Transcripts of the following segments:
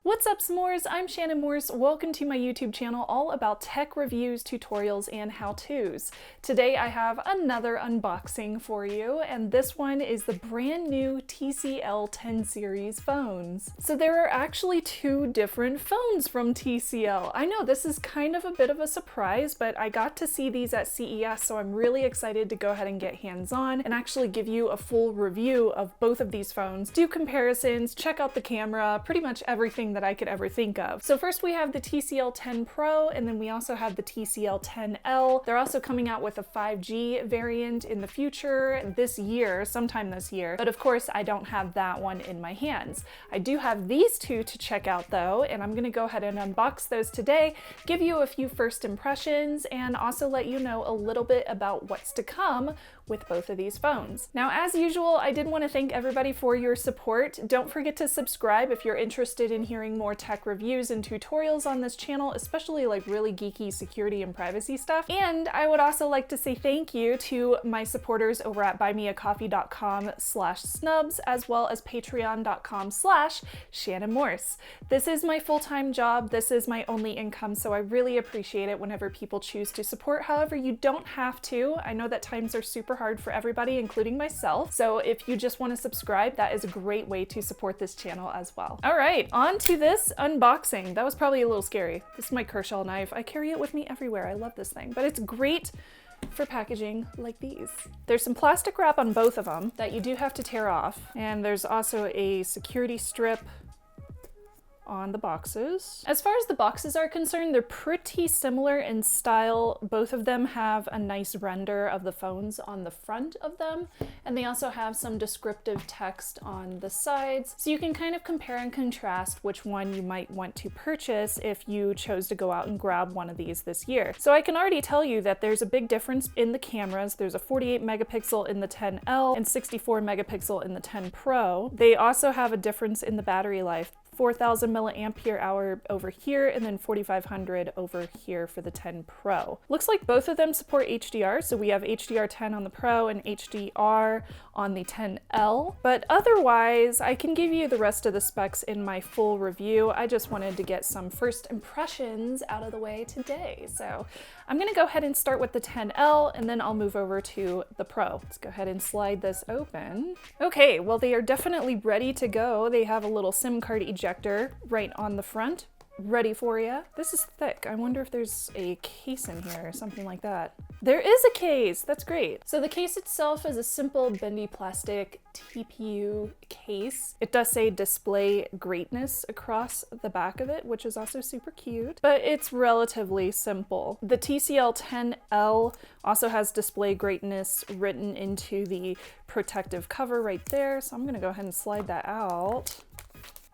What's up, s'mores? I'm Shannon Morse. Welcome to my YouTube channel all about tech reviews, tutorials, and how-tos. Today I have another unboxing for you, and this one is the brand new TCL 10 series phones. So there are actually two different phones from TCL. I know this is kind of a bit of a surprise, but I got to see these at CES, so I'm really excited to go ahead and get hands-on and actually give you a full review of both of these phones, do comparisons, check out the camera, pretty much everything that I could ever think of. So first we have the TCL 10 Pro, and then we also have the TCL 10L. They're also coming out with a 5G variant in the future this year, sometime this year, but of course I don't have that one in my hands. I do have these two to check out though, and I'm gonna go ahead and unbox those today, give you a few first impressions, and also let you know a little bit about what's to come with both of these phones. Now, as usual, I did want to thank everybody for your support. Don't forget to subscribe if you're interested in hearing more tech reviews and tutorials on this channel, especially like really geeky security and privacy stuff. And I would also like to say thank you to my supporters over at buymeacoffee.com/snubs, as well as patreon.com/Shannon Morse. This is my full-time job. This is my only income, so I really appreciate it whenever people choose to support. However, you don't have to. I know that times are super hard for everybody, including myself. So if you just want to subscribe, that is a great way to support this channel as well. All right, on to this unboxing. That was probably a little scary. This is my Kershaw knife. I carry it with me everywhere. I love this thing, but it's great for packaging like these. There's some plastic wrap on both of them that you do have to tear off. And there's also a security strip on the boxes. As far as the boxes are concerned, they're pretty similar in style. Both of them have a nice render of the phones on the front of them, and they also have some descriptive text on the sides, so you can kind of compare and contrast which one you might want to purchase if you chose to go out and grab one of these this year. So I can already tell you that there's a big difference in the cameras. There's a 48 megapixel in the 10L and 64 megapixel in the 10 Pro. They also have a difference in the battery life. 4,000 milliampere hour over here, and then 4,500 over here for the 10 Pro. Looks like both of them support HDR, so we have HDR10 on the Pro and HDR on the 10L, but otherwise I can give you the rest of the specs in my full review. I just wanted to get some first impressions out of the way today. So I'm gonna go ahead and start with the 10L, and then I'll move over to the Pro. Let's go ahead and slide this open. Okay, well, they are definitely ready to go. They have a little SIM card ejector right on the front, ready for you. This is thick. I wonder if there's a case in here or something like that. There is a case. That's great. So the case itself is a simple bendy plastic TPU case. It does say display greatness across the back of it, which is also super cute, but it's relatively simple. The TCL 10L also has display greatness written into the protective cover right there. So I'm gonna go ahead and slide that out.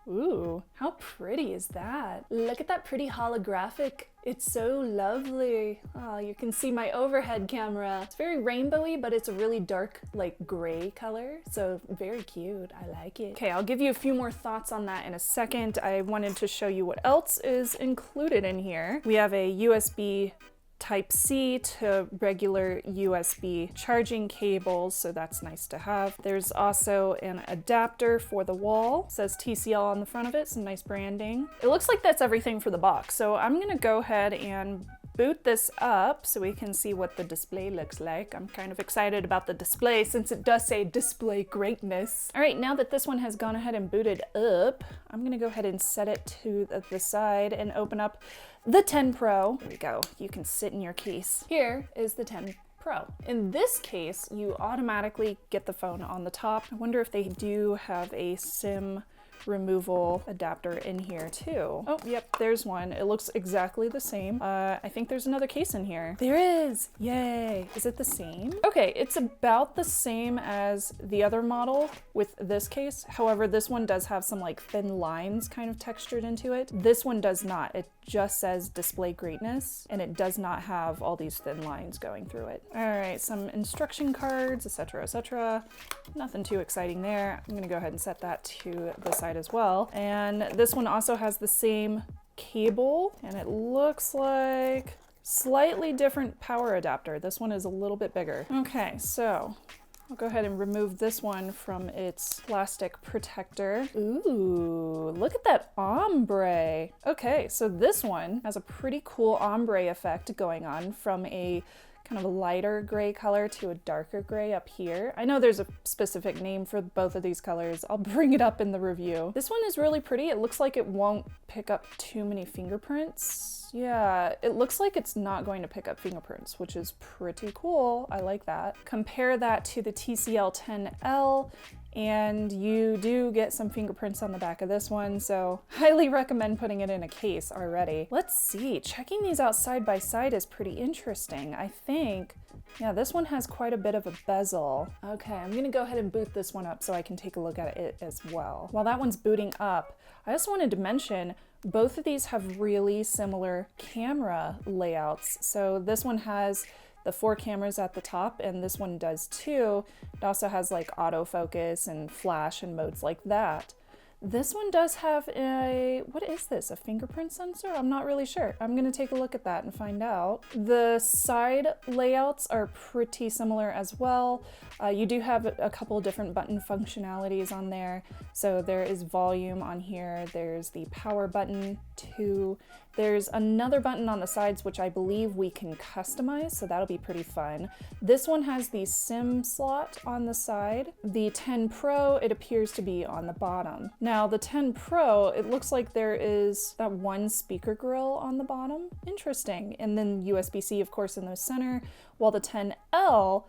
Ooh, how pretty is that? Look at that pretty holographic. It's so lovely. Oh, you can see my overhead camera. It's very rainbowy, but it's a really dark, like gray color. So very cute, I like it. Okay, I'll give you a few more thoughts on that in a second. I wanted to show you what else is included in here. We have a USB Type-C to regular USB charging cables, so that's nice to have. There's also an adapter for the wall. It says TCL on the front of it, some nice branding. It looks like that's everything for the box, so I'm gonna go ahead and boot this up so we can see what the display looks like. I'm kind of excited about the display since it does say display greatness. All right, now that this one has gone ahead and booted up, I'm gonna go ahead and set it to the side and open up the 10 Pro. There we go, you can sit in your case. Here is the 10 Pro. In this case, you automatically get the phone on the top. I wonder if they do have a SIM removal adapter in here too. Oh, yep, there's one. It looks exactly the same. I think there's another case in here. There is! Yay! Is it the same? Okay, it's about the same as the other model with this case. However, this one does have some like thin lines kind of textured into it. This one does not. It just says display greatness, and it does not have all these thin lines going through it. All right, some instruction cards, etc., etc. Nothing too exciting there. I'm gonna go ahead and set that to the side as well. And this one also has the same cable, and it looks like slightly different power adapter. This one is a little bit bigger. Okay, so I'll go ahead and remove this one from its plastic protector. Ooh, look at that ombre. Okay, so this one has a pretty cool ombre effect going on from a kind of a lighter gray color to a darker gray up here. I know there's a specific name for both of these colors. I'll bring it up in the review. This one is really pretty. It looks like it won't pick up too many fingerprints. Yeah, it looks like it's not going to pick up fingerprints, which is pretty cool. I like that. Compare that to the TCL 10L, and you do get some fingerprints on the back of this one, so highly recommend putting it in a case already. Let's see, checking these out side by side is pretty interesting. I think, yeah, this one has quite a bit of a bezel. Okay, I'm gonna go ahead and boot this one up so I can take a look at it as well. While that one's booting up, I also wanted to mention both of these have really similar camera layouts. So this one has the 4 cameras at the top, and this one does too. It also has like autofocus and flash and modes like that. This one does have a, what is this, a fingerprint sensor? I'm not really sure. I'm gonna take a look at that and find out. The side layouts are pretty similar as well. You do have a couple different button functionalities on there. So there is volume on here, there's the power button too. There's another button on the sides which I believe we can customize, so that'll be pretty fun. This one has the SIM slot on the side. The 10 Pro, it appears to be on the bottom. Now the 10 Pro, it looks like there is that one speaker grill on the bottom. Interesting. And then USB-C, of course, in the center, while the 10L,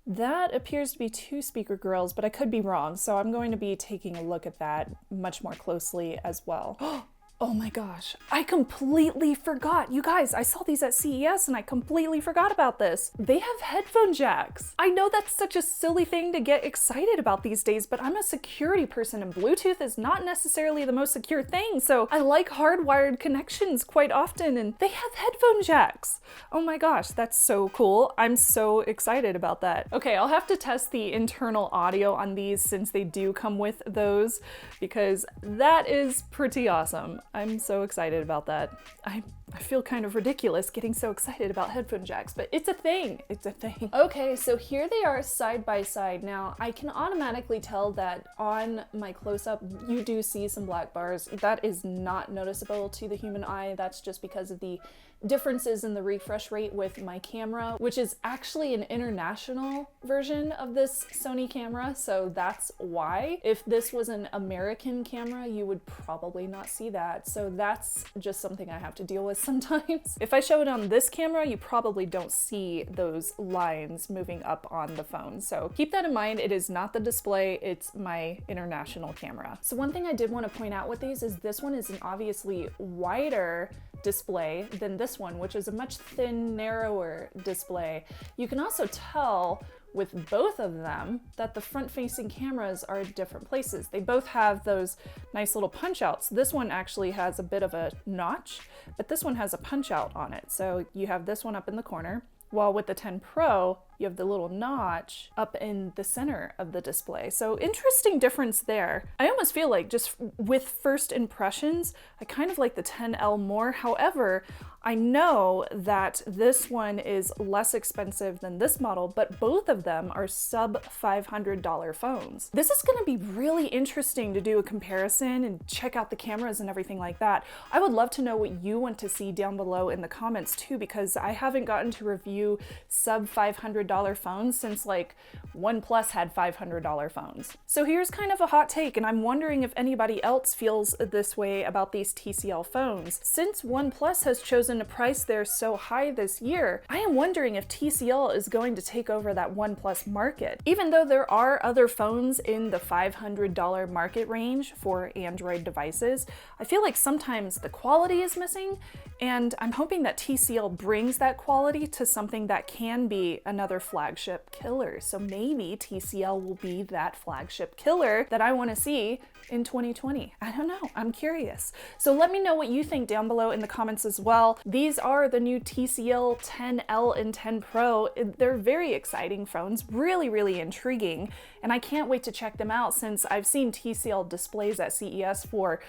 that appears to be 2 speaker grills, but I could be wrong, so I'm going to be taking a look at that much more closely as well. Oh my gosh, I completely forgot. You guys, I saw these at CES and I completely forgot about this. They have headphone jacks. I know that's such a silly thing to get excited about these days, but I'm a security person and Bluetooth is not necessarily the most secure thing, so I like hardwired connections quite often, and they have headphone jacks. Oh my gosh, that's so cool. I'm so excited about that. Okay, I'll have to test the internal audio on these since they do come with those, because that is pretty awesome. I'm so excited about that. I feel kind of ridiculous getting so excited about headphone jacks, but it's a thing. It's a thing. Okay, so here they are side by side. Now, I can automatically tell that on my close-up, you do see some black bars. That is not noticeable to the human eye. That's just because of the differences in the refresh rate with my camera, which is actually an international version of this Sony camera, so that's why. If this was an American camera, you would probably not see that, so that's just something I have to deal with sometimes. If I show it on this camera, you probably don't see those lines moving up on the phone, so keep that in mind. It is not the display, it's my international camera. So one thing I did want to point out with these is this one is an obviously wider display than this one, which is a much narrower display. You can also tell with both of them that the front-facing cameras are at different places. They both have those nice little punch-outs. This one actually has a bit of a notch, but this one has a punch-out on it. So you have this one up in the corner, while with the 10 Pro, you have the little notch up in the center of the display. So interesting difference there. I almost feel like just with first impressions, I kind of like the 10L more. However, I know that this one is less expensive than this model, but both of them are sub $500 phones. This is gonna be really interesting to do a comparison and check out the cameras and everything like that. I would love to know what you want to see down below in the comments too, because I haven't gotten to review sub $500 phones since like OnePlus had $500 phones. So here's kind of a hot take, and I'm wondering if anybody else feels this way about these TCL phones. Since OnePlus has chosen to price theirs so high this year, I am wondering if TCL is going to take over that OnePlus market. Even though there are other phones in the $500 market range for Android devices, I feel like sometimes the quality is missing, and I'm hoping that TCL brings that quality to something that can be another flagship killer. So maybe TCL will be that flagship killer that I want to see in 2020. I don't know, I'm curious. So let me know what you think down below in the comments as well. These are the new TCL 10L and 10 Pro. They're very exciting phones, really, really intriguing, and I can't wait to check them out since I've seen TCL displays at CES for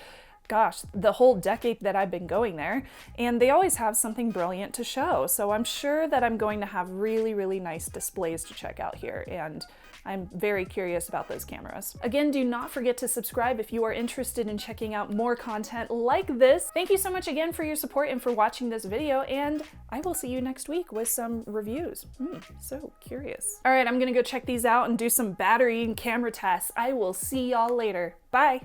gosh, the whole decade that I've been going there, and they always have something brilliant to show. So I'm sure that I'm going to have really, really nice displays to check out here, and I'm very curious about those cameras. Again, do not forget to subscribe if you are interested in checking out more content like this. Thank you so much again for your support and for watching this video, and I will see you next week with some reviews. So curious. All right, I'm gonna go check these out and do some battery and camera tests. I will see y'all later. Bye.